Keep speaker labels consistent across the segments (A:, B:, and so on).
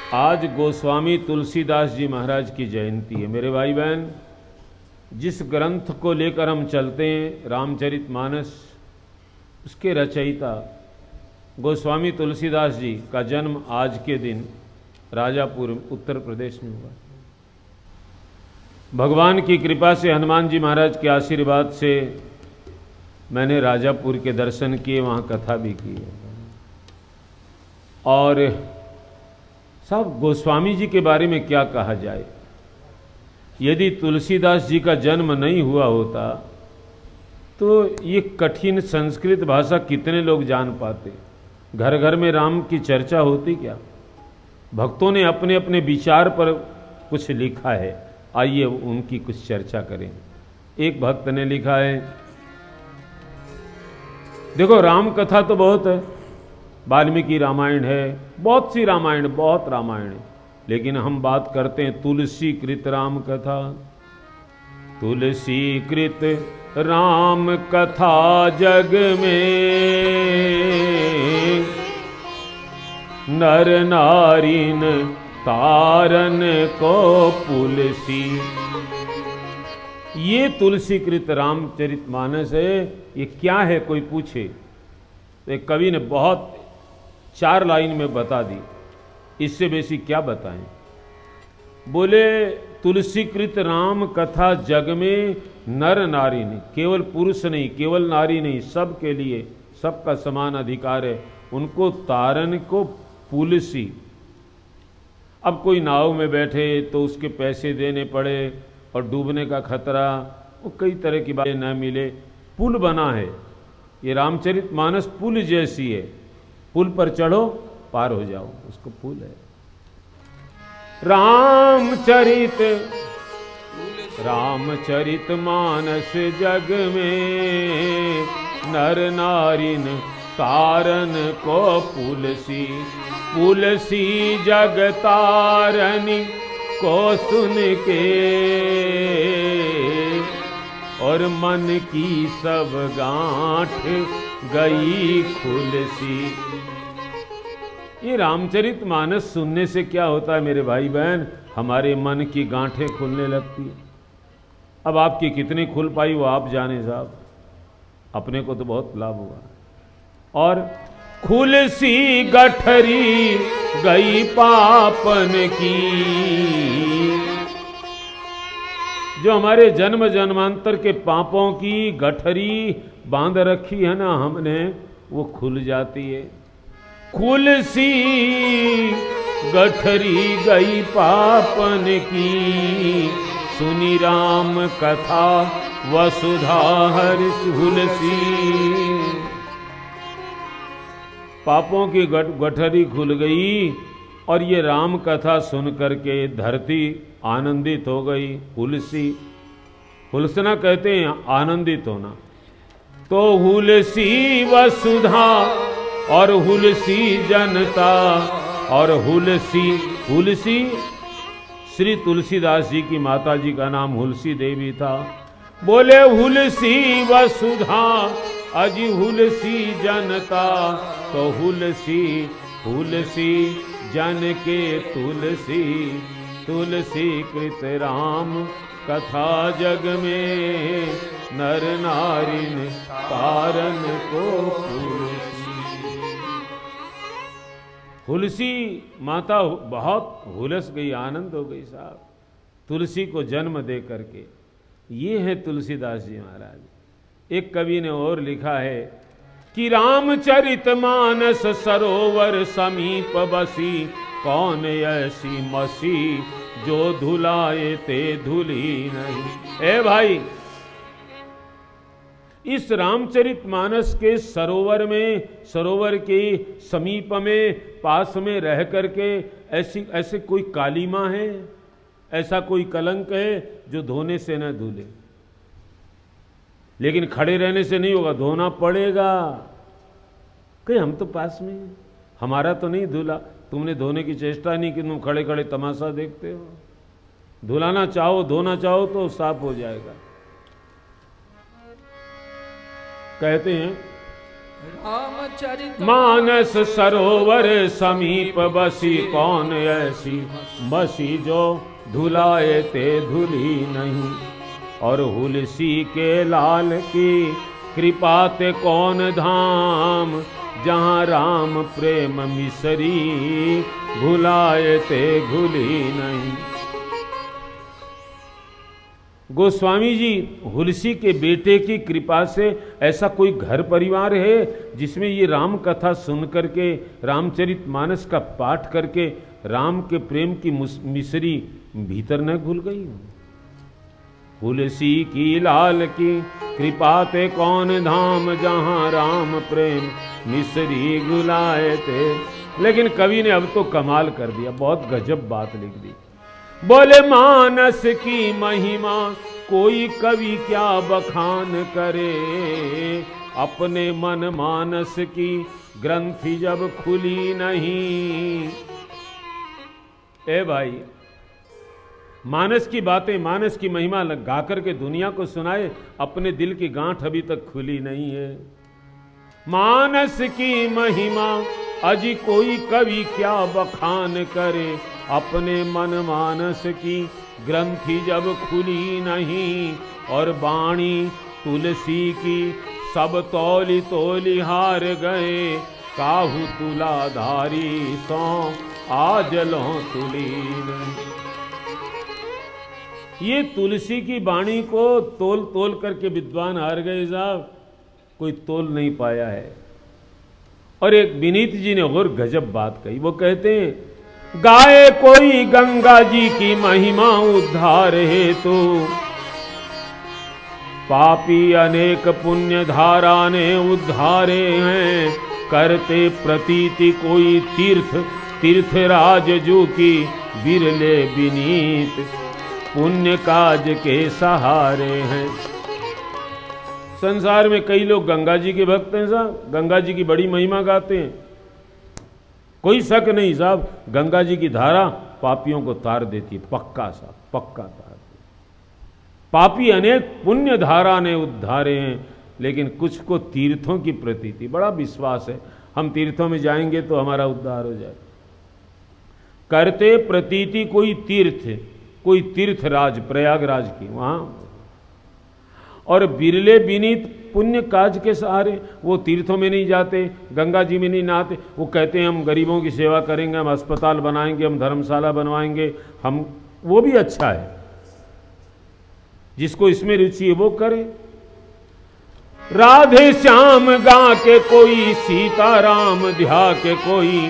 A: आज गोस्वामी तुलसीदास जी महाराज की जयंती है। मेरे भाई बहन, जिस ग्रंथ को लेकर हम चलते हैं रामचरितमानस, उसके रचयिता गोस्वामी तुलसीदास जी का जन्म आज के दिन राजापुर उत्तर प्रदेश में हुआ। भगवान की कृपा से, हनुमान जी महाराज के आशीर्वाद से मैंने राजापुर के दर्शन किए, वहाँ कथा भी की है। और साहब, गोस्वामी जी के बारे में क्या कहा जाए। यदि तुलसीदास जी का जन्म नहीं हुआ होता तो ये कठिन संस्कृत भाषा कितने लोग जान पाते। घर घर में राम की चर्चा होती क्या। भक्तों ने अपने अपने विचार पर कुछ लिखा है, आइए उनकी कुछ चर्चा करें। एक भक्त ने लिखा है, देखो राम कथा तो बहुत है, वाल्मीकि रामायण है, बहुत सी रामायण, बहुत रामायण है, लेकिन हम बात करते हैं तुलसी कृत राम कथा। तुलसी कृत राम कथा जग में नर नारीन तारन को पुलसी। ये तुलसी कृत रामचरितमानस है। ये क्या है, कोई पूछे तो एक कवि ने बहुत 4 लाइन में बता दी, इससे बेसी क्या बताएं। बोले तुलसीकृत राम कथा जग में नर नारी नहीं, केवल पुरुष नहीं, केवल नारी नहीं, सबके लिए सबका समान अधिकार है। उनको तारन को पुलसी। अब कोई नाव में बैठे तो उसके पैसे देने पड़े और डूबने का खतरा, वो कई तरह की बातें न मिले। पुल बना है, ये रामचरितमानस पुल जैसी है। पुल पर चढ़ो, पार हो जाओ, उसको पुल है। रामचरित मानस जग में नर नारिन तारन को पुलसी। पुलसी जग तारनी को सुन के और मन की सब गांठ गई खुलसी। ये रामचरितमानस सुनने से क्या होता है मेरे भाई बहन, हमारे मन की गांठें खुलने लगती है। अब आपकी कितनी खुल पाई वो आप जाने साहब, अपने को तो बहुत लाभ हुआ। और खुलसी गठरी गई पापन की। जो हमारे जन्म जन्मांतर के पापों की गठरी बांध रखी है ना हमने, वो खुल जाती है। खुलसी गठरी गई पापन की, सुनी राम कथा वसुधा हर्ष हुलसी। पापों की गठरी खुल गई और ये राम कथा सुन करके धरती आनंदित हो गई। हुलसी, हुलसना कहते हैं आनंदित होना। तो हुलसी वसुधा और हुलसी जनता। और हुलसी, हुलसी श्री तुलसीदास जी की माता जी का नाम हुलसी देवी था। बोले हुलसी वसुधा अजी हुलसी जनता। तो हुलसी, हुलसी जन के तुलसी। तुलसी कृत राम कथा जग में नर नारिन तारन को पुलसी। हुलसी माता बहुत हुलस गई, आनंद हो गई साहब, तुलसी को जन्म दे करके। ये है तुलसीदास जी महाराज। एक कवि ने और लिखा है कि रामचरित मानस सरोवर समीप बसी। कौन ऐसी मसी जो धुलाए ते धुली नहीं। ए भाई, इस रामचरितमानस के सरोवर में, सरोवर के समीप में, पास में रह करके ऐसे कोई कालीमा है, ऐसा कोई कलंक है जो धोने से न धुले। लेकिन खड़े रहने से नहीं होगा, धोना पड़ेगा। कहीं हम तो पास में हैं, हमारा तो नहीं धुला, तुमने धोने की चेष्टा नहीं कि तुम खड़े खड़े तमाशा देखते हो। धुलाना चाहो, धोना चाहो तो साफ हो जाएगा। कहते हैं
B: रामचरित
A: मानस सरोवर समीप बसी, कौन ऐसी बसी जो धुलाए ते धुली नहीं। और हुलसी के लाल की कृपा ते कौन धाम, जहाँ राम प्रेम मिसरी भुलाए ते भुली नहीं। गोस्वामी जी, हुलसी के बेटे की कृपा से ऐसा कोई घर परिवार है जिसमें ये राम कथा सुन करके, रामचरितमानस का पाठ करके राम के प्रेम की मिसरी भीतर न घुल गई हो। हुलसी की लाल की कृपा ते कौन धाम, जहां राम प्रेम मिसरी घुलाए थे। लेकिन कवि ने अब तो कमाल कर दिया, बहुत गजब बात लिख दी। बोले मानस की महिमा कोई कवि क्या बखान करे, अपने मन मानस की ग्रंथि जब खुली नहीं। ए भाई, मानस की बातें, मानस की महिमा गा करके दुनिया को सुनाए, अपने दिल की गांठ अभी तक खुली नहीं है। मानस की महिमा अजी कोई कवि क्या बखान करे, अपने मन मानस की ग्रंथि जब खुली नहीं। और बाणी तुलसी की सब तौली तौली हार गए, काहू तुलाधारी सो आज लो तुली नहीं। ये तुलसी की बाणी को तोल तोल करके विद्वान हार गए साहब, कोई तोल नहीं पाया है। और एक विनीत जी ने और गजब बात कही, वो कहते हैं गाए कोई गंगा जी की महिमा उद्धार हेतु, पापी अनेक पुण्य धारा ने उद्धारे हैं। करते प्रतीति कोई तीर्थ तीर्थराज जो की बिरले विनीत, पुण्य काज के सहारे हैं। संसार में कई लोग गंगा जी के भक्त हैं साहब, गंगा जी की बड़ी महिमा गाते हैं, कोई शक नहीं साहब, गंगा जी की धारा पापियों को तार देती है, पक्का साहब, पक्का तार देती। पापी अनेक पुण्य धारा ने उद्धारे हैं, लेकिन कुछ को तीर्थों की प्रतीति, बड़ा विश्वास है हम तीर्थों में जाएंगे तो हमारा उद्धार हो जाए। करते प्रतीति कोई तीर्थ, कोई तीर्थराज प्रयागराज की वहां, और बिरले विनीत पुण्य काज के सहारे, वो तीर्थों में नहीं जाते, गंगा जी में नहीं नहाते, वो कहते हैं हम गरीबों की सेवा करेंगे, हम अस्पताल बनाएंगे, हम धर्मशाला बनवाएंगे, हम, वो भी अच्छा है, जिसको इसमें रुचि है वो करे। राधे श्याम गा के कोई, सीता राम ध्या के कोई,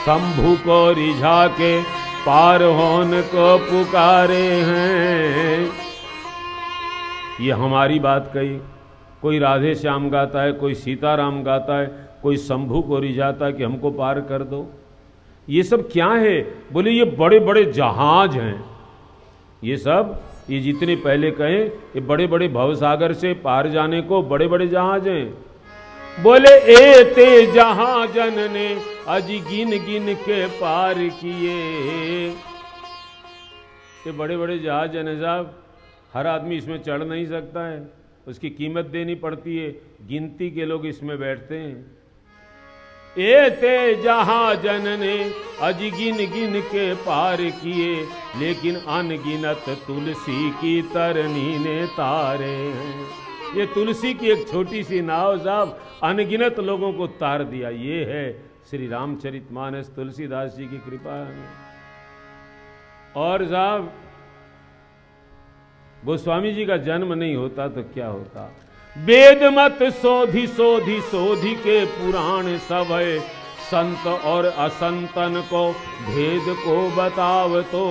A: शंभु को रिझा के पार होने को पुकारे हैं। ये हमारी बात कही, कोई राधे श्याम गाता है, कोई सीताराम गाता है, कोई शंभू को रिझाता है कि हमको पार कर दो। ये सब क्या है? बोले ये बड़े बड़े जहाज हैं, ये सब, ये जितने पहले कहे, ये बड़े बड़े भवसागर से पार जाने को बड़े बड़े जहाज हैं। बोले ए ते जहाजन ने अजी गिन गिन के पार किए। ये बड़े बड़े जहाज हैं साहब, हर आदमी इसमें चढ़ नहीं सकता है, उसकी कीमत देनी पड़ती है, गिनती के लोग इसमें बैठते हैं। ए ते जहाजन ने अजी गिन गिन के पार किए, लेकिन अनगिनत तुलसी की तरनी ने तारे हैं। ये तुलसी की एक छोटी सी नाव साहब अनगिनत लोगों को तार दिया। ये है श्री रामचरितमानस, तुलसीदास जी की कृपा है। और साहब गोस्वामी जी का जन्म नहीं होता तो क्या होता? वेद मत सोधी सोधी सोधी के पुराण सब है, संत और असंतन को भेद को बताव तो,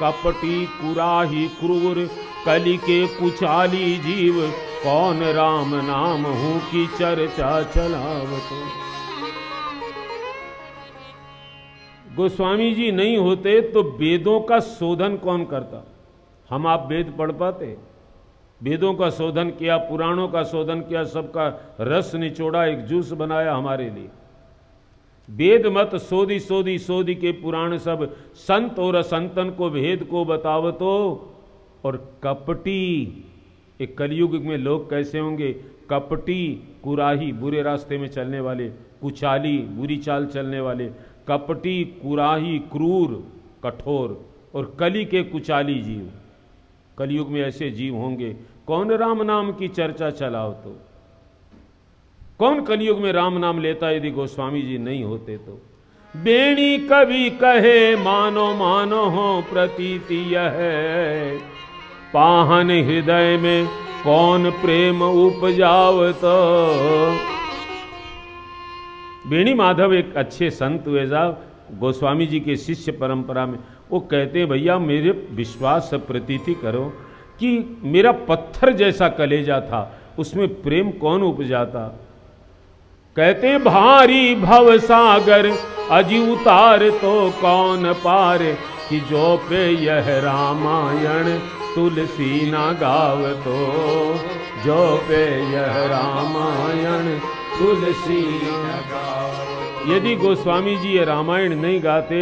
A: कपटी कुराही क्रूर कली के कुचाली जीव, कौन राम नाम हूं की चर्चा चलाव तो। गोस्वामी जी नहीं होते तो वेदों का शोधन कौन करता? हम आप वेद पढ़ पाते? वेदों का शोधन किया, पुराणों का शोधन किया, सबका रस निचोड़ा, एक जूस बनाया हमारे लिए। वेद मत सोधी सोधी सोधी के पुराण सब, संत और असंतन को भेद को बतावतो। और कपटी, एक कलयुग में लोग कैसे होंगे? कपटी कुराही, बुरे रास्ते में चलने वाले, कुचाली, बुरी चाल चलने वाले, कपटी कुराही क्रूर कठोर, और कली के कुचाली जीव। कलयुग में ऐसे जीव होंगे, कौन राम नाम की चर्चा चलाओ तो, कौन कलयुग में राम नाम लेता यदि गोस्वामी जी नहीं होते तो। बेणी कवि कहे मानो मानो हो प्रतीति यह, पाहन हृदय में कौन प्रेम उपजावत। बेणी माधव एक अच्छे संत हुए साहब, गोस्वामी जी के शिष्य परंपरा में। वो कहते हैं भैया मेरे विश्वास से प्रतीति करो कि मेरा पत्थर जैसा कलेजा था, उसमें प्रेम कौन उपजाता। कहते हैं भारी भव सागर अजी उतार तो कौन पार, कि जो पे यह रामायण तुलसी ना गाव तो, जो पे यह रामायण तुलसी ना गाव। यदि गोस्वामी जी ये रामायण नहीं गाते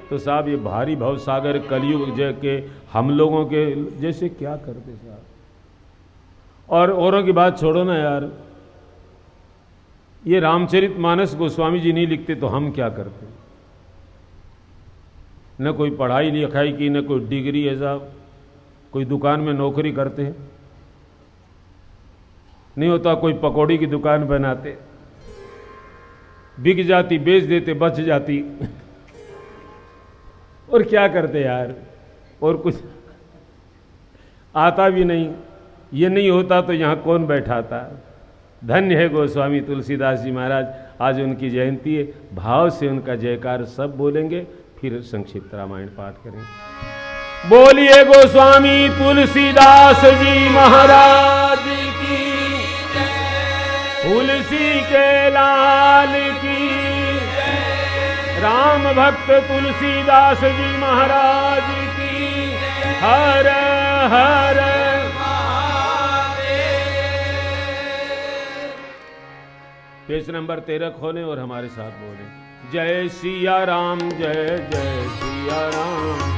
A: तो साहब ये भारी भव सागर कलयुग के हम लोगों के जैसे क्या करते साहब। और औरों की बात छोड़ो ना यार, ये रामचरितमानस गोस्वामी जी नहीं लिखते तो हम क्या करते। न कोई पढ़ाई लिखाई की, न कोई डिग्री है साहब, कोई दुकान में नौकरी करते हैं नहीं होता, कोई पकौड़ी की दुकान बनाते, बिक जाती बेच देते, बच जाती और क्या करते यार, और कुछ आता भी नहीं। ये नहीं होता तो यहाँ कौन बैठाता। धन्य है गोस्वामी तुलसीदास जी महाराज, आज उनकी जयंती है। भाव से उनका जयकार सब बोलेंगे, फिर संक्षिप्त रामायण पाठ करेंगे। बोलिए गोस्वामी तुलसीदास जी महाराज की, तुलसी के लाल की, राम भक्त तुलसीदास जी महाराज की। हर हर पेज नंबर 13 खोलें और हमारे साथ बोलें। जय सिया राम, जय जय सिया राम।